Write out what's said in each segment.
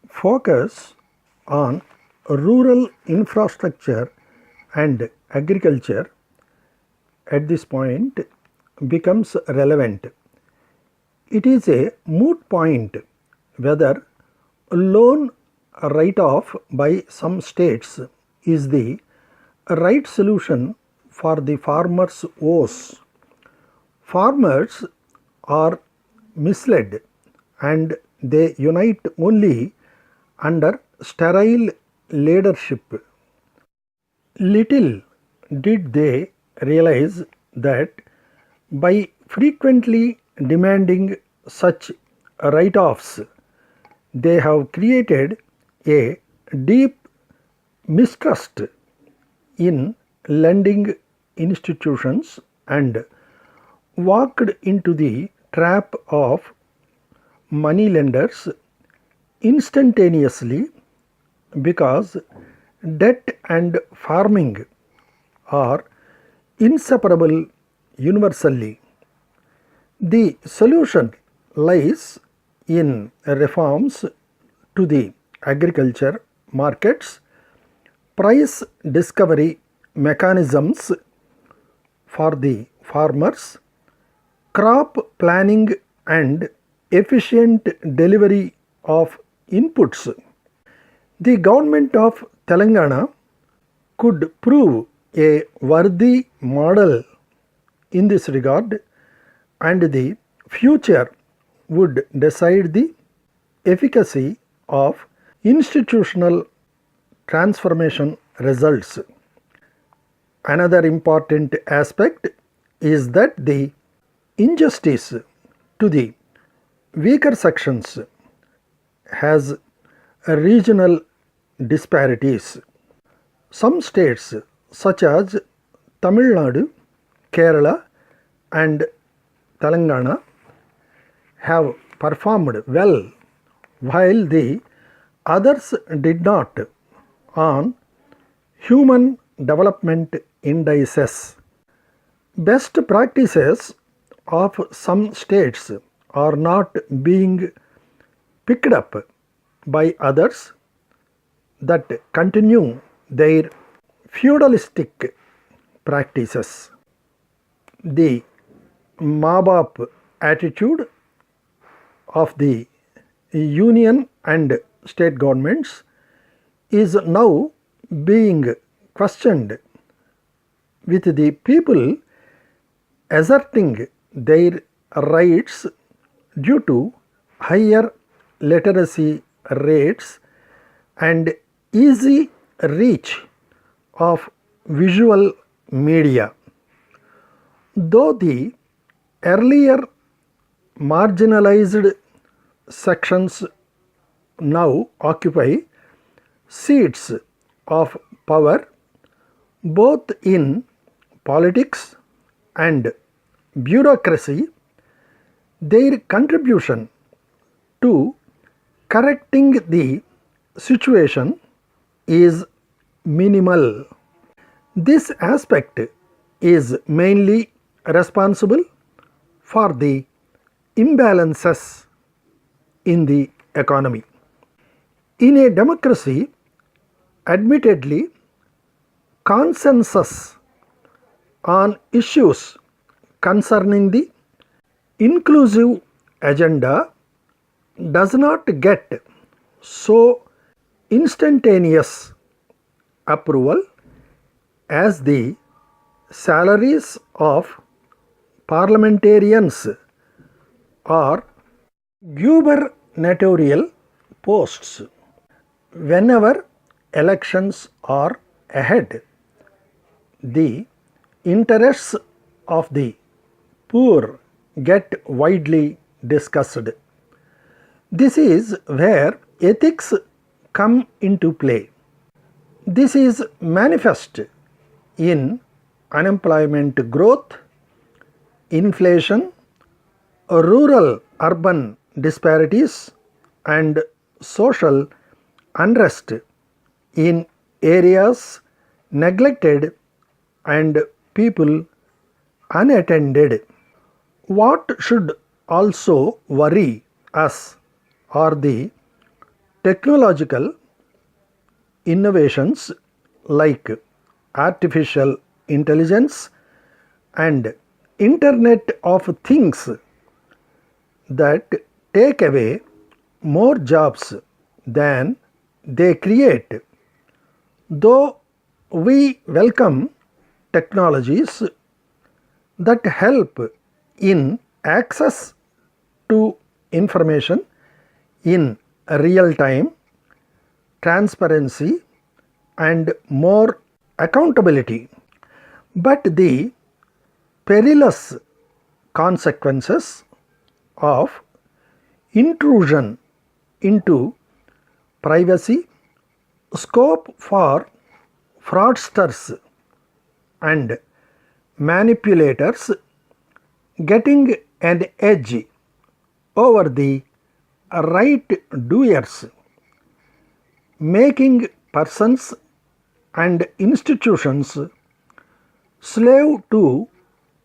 focus on rural infrastructure and agriculture at this point becomes relevant. It is a moot point whether loan write-off by some states is the right solution for the farmers' woes. Farmers are misled and they unite only under sterile leadership. Little did they realize that by frequently demanding such write-offs, they have created a deep mistrust in lending institutions and walked into the trap of moneylenders instantaneously, because debt and farming are inseparable universally. The solution lies in reforms to the agriculture markets, price discovery mechanisms for the farmers, crop planning and efficient delivery of inputs. The government of Telangana could prove a worthy model in this regard, and the future would decide the efficacy of institutional transformation results. Another important aspect is that the injustice to the weaker sections has regional disparities. Some states such as Tamil Nadu, Kerala and Telangana have performed well, while the others did not on human development indices. Best practices of some states are not being picked up by others that continue their feudalistic practices. The mob-up attitude of the union and state governments is now being questioned, with the people asserting their rights due to higher literacy rates and easy reach of visual media. Though the earlier marginalized sections now occupy seats of power both in politics and bureaucracy, their contribution to correcting the situation is minimal. This aspect is mainly responsible for the imbalances in the economy. In a democracy, admittedly, consensus on issues concerning the inclusive agenda does not get so instantaneous approval as the salaries of parliamentarians or gubernatorial posts. Whenever elections are ahead, the interests of the poor get widely discussed. This is where ethics come into play. This is manifest in unemployment growth, inflation, rural-urban disparities and social unrest in areas neglected and people unattended. What should also worry us are the technological innovations like artificial intelligence and Internet of Things that take away more jobs than they create. Though we welcome technologies that help in access to information in real time, transparency and more accountability, but the perilous consequences of intrusion into privacy, scope for fraudsters and manipulators getting an edge over the right doers, making persons and institutions slave to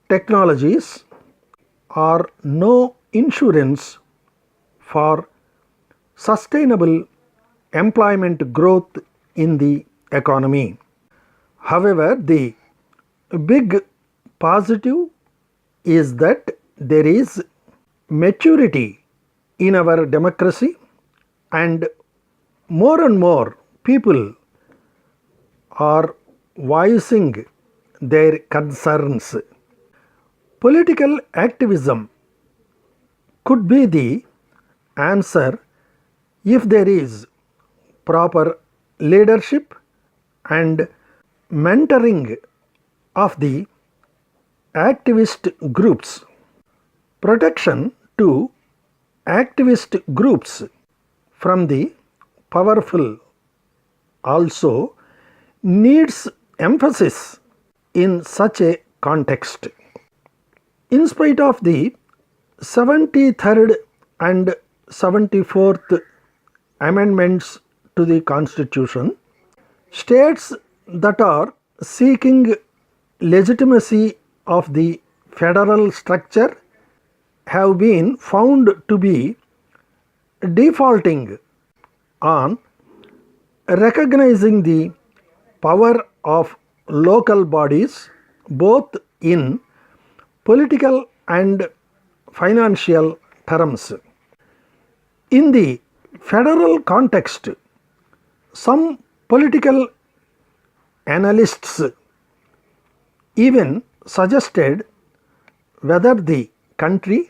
technologies are no insurance for sustainable employment growth in the economy. However, the big positive is that there is maturity in our democracy and more people are voicing their concerns. Political activism could be the answer if there is proper leadership and mentoring of the activist groups. Protection to activist groups from the powerful also needs emphasis in such a context. In spite of the 73rd and 74th amendments to the Constitution, states that are seeking legitimacy of the federal structure have been found to be defaulting on recognizing the power of local bodies both in political and financial terms. In the federal context, some political analysts even suggested whether the country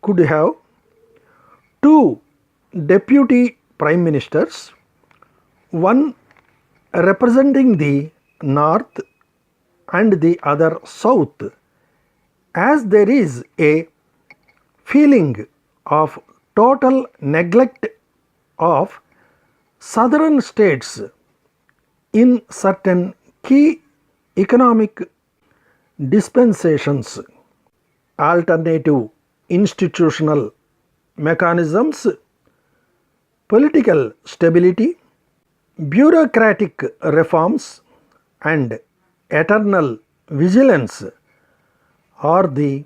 could have two deputy prime ministers, one representing the north and the other south, as there is a feeling of total neglect of southern states in certain key economic dispensations. Alternative institutional mechanisms, political stability, bureaucratic reforms and eternal vigilance are the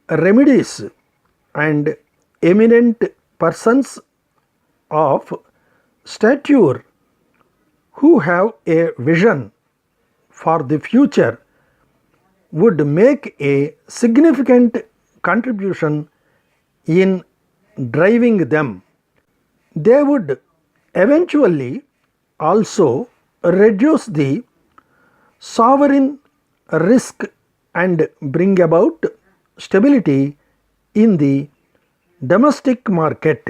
remedies, and eminent persons of stature who have a vision for the future would make a significant contribution in driving them. They would eventually also reduce the sovereign risk and bring about stability in the domestic market.